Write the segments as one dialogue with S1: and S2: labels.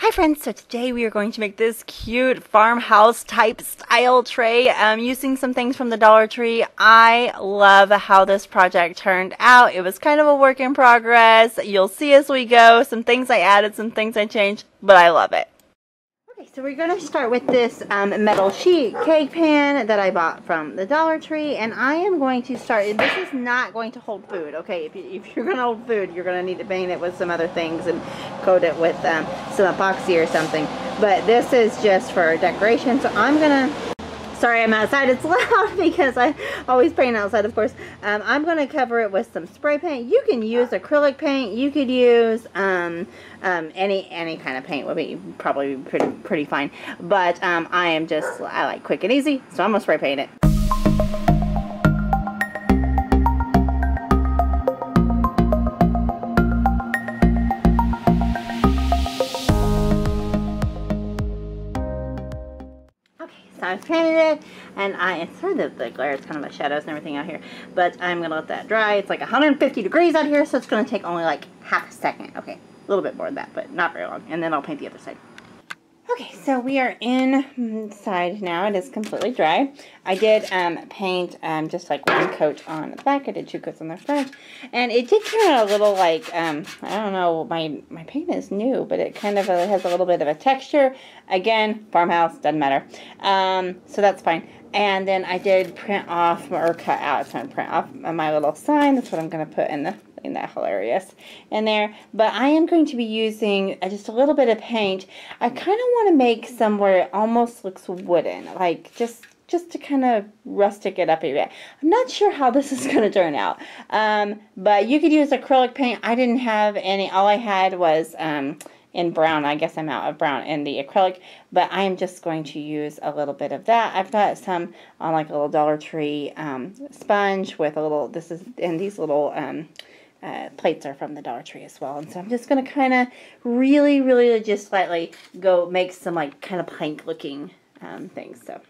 S1: Hi friends, so today we are going to make this cute farmhouse type style tray using some things from the Dollar Tree. I love how this project turned out. It was kind of a work in progress. You'll see as we go. Some things I added, some things I changed, but I love it. Okay, so we're going to start with this metal sheet cake pan that I bought from the Dollar Tree, and I am going to start. This is not going to hold food, okay? If you're going to hold food, you're going to need to paint it with some other things and coat it with some epoxy or something. But this is just for decoration, so I'm going to... Sorry, I'm outside. It's loud because I always paint outside, of course. I'm going to cover it with some spray paint. You can use acrylic paint. You could use any kind of paint would be probably pretty fine. But I like quick and easy, so I'm going to spray paint it. I've painted it, and it's sort of the glare, it's kind of the shadows and everything out here, but I'm going to let that dry. It's like 150 degrees out here, so it's going to take only like half a second. Okay, a little bit more than that, but not very long, and then I'll paint the other side. Okay, so we are inside now. It is completely dry. I did paint just like one coat on the back. I did 2 coats on the front, and it did turn out a little like, I don't know, my paint is new, but it kind of has a little bit of a texture. Again, farmhouse, doesn't matter. So that's fine. And then I did print off, or cut out, so I'm going to print off my little sign. That's what I'm going to put in that hilarious in there. But I am going to be using just a little bit of paint. I kind of want to make somewhere it almost looks wooden, like just to kind of rustic it up a bit. I'm not sure how this is going to turn out. But you could use acrylic paint. I didn't have any. All I had was in brown. I guess I'm out of brown in the acrylic, but I am just going to use a little bit of that. I've got some on like a little Dollar Tree sponge with a little, these little plates are from the Dollar Tree as well. And so I'm just going to kind of really just slightly go make some like kind of pink looking things. So.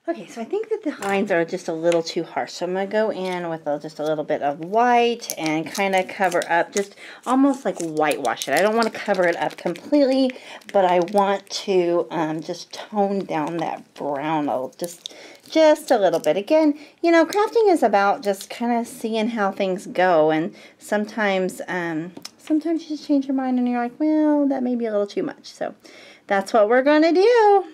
S1: Okay, so I think that the lines are just a little too harsh, so I'm going to go in with just a little bit of white and kind of cover up, just almost like whitewash it. I don't want to cover it up completely, but I want to just tone down that brown just a little bit. Again, you know, crafting is about just kind of seeing how things go, and sometimes you just change your mind and you're like, well, that may be a little too much. So that's what we're going to do.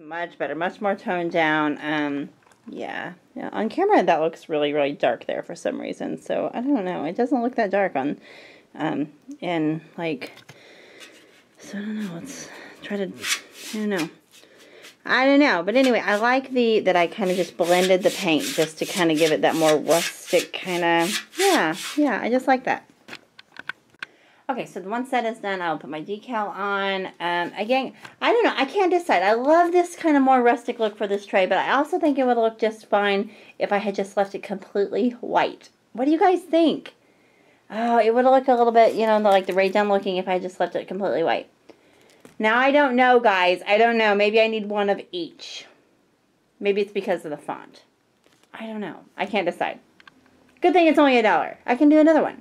S1: Much better, much more toned down. Yeah, on camera that looks really dark there for some reason, so I don't know, it doesn't look that dark on in like, so I don't know, let's try to, I don't know, but anyway, I like that I kind of just blended the paint just to kind of give it that more rustic kind of, yeah, I just like that. Okay, so the one set is done. I'll put my decal on. Again, I don't know. I can't decide. I love this kind of more rustic look for this tray, but I also think it would look just fine if I had just left it completely white. What do you guys think? Oh, it would look a little bit, you know, like the Ray Dunn looking if I just left it completely white. Now, I don't know, guys. I don't know. Maybe I need one of each. Maybe it's because of the font. I don't know. I can't decide. Good thing it's only $1. I can do another one.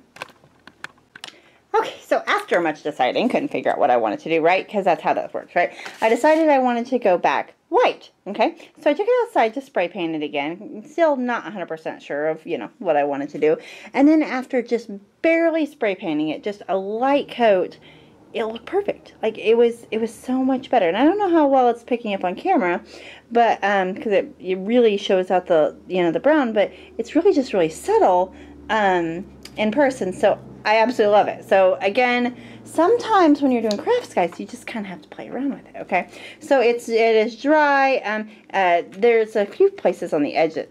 S1: Okay, so after much deciding, couldn't figure out what I wanted to do, right? Because that's how that works, right? I decided I wanted to go back white, okay? So I took it outside to spray paint it again. Still not 100% sure of, what I wanted to do. And then after just barely spray painting it, just a light coat, it looked perfect. Like it was so much better. And I don't know how well it's picking up on camera, but because it really shows out the, you know, the brown, but it's really just really subtle in person. So I absolutely love it. So again, sometimes when you're doing crafts, guys, you just kind of have to play around with it. Okay, so it is dry. There's a few places on the edge that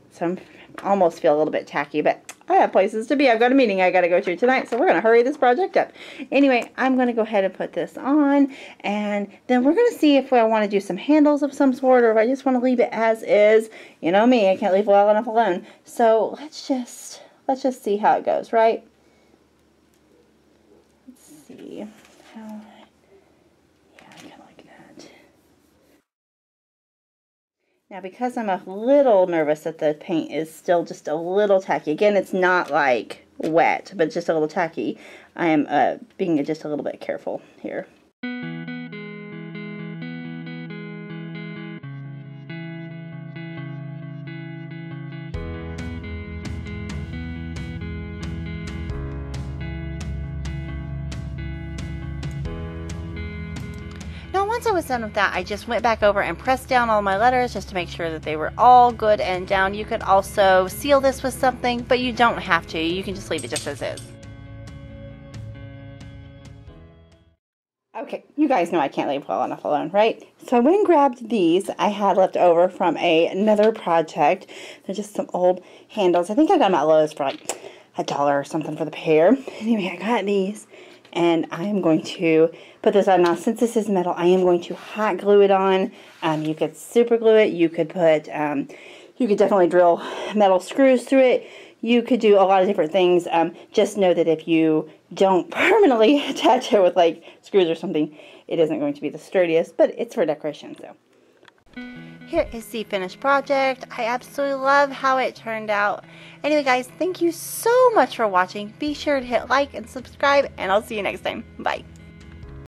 S1: almost feel a little bit tacky, but I have places to be. I've got a meeting I got to go to tonight, so we're going to hurry this project up. Anyway, I'm going to go ahead and put this on, and then we're going to see if I want to do some handles of some sort, or if I just want to leave it as is. You know me, I can't leave well enough alone. So let's just see how it goes, right? Let's see how. Yeah, I kind of like that. Now, because I'm a little nervous that the paint is still just a little tacky. Again, it's not like wet, but just a little tacky. I am being just a little bit careful here. Now, once I was done with that, I just went back over and pressed down all my letters just to make sure that they were all good and down. You could also seal this with something, but you don't have to. You can just leave it just as is. Okay, you guys know I can't leave well enough alone, right? So I went and grabbed these I had left over from another project. They're just some old handles. I think I got them at Lowe's for like $1 or something for the pair. Anyway, I got these. And I am going to put this on. Now, since this is metal, I am going to hot glue it on. You could super glue it. You could put, you could definitely drill metal screws through it. You could do a lot of different things. Just know that if you don't permanently attach it with like screws or something, it isn't going to be the sturdiest, but it's for decoration. So here is the finished project. I absolutely love how it turned out. Anyway, guys, thank you so much for watching. Be sure to hit like and subscribe, and I'll see you next time. Bye.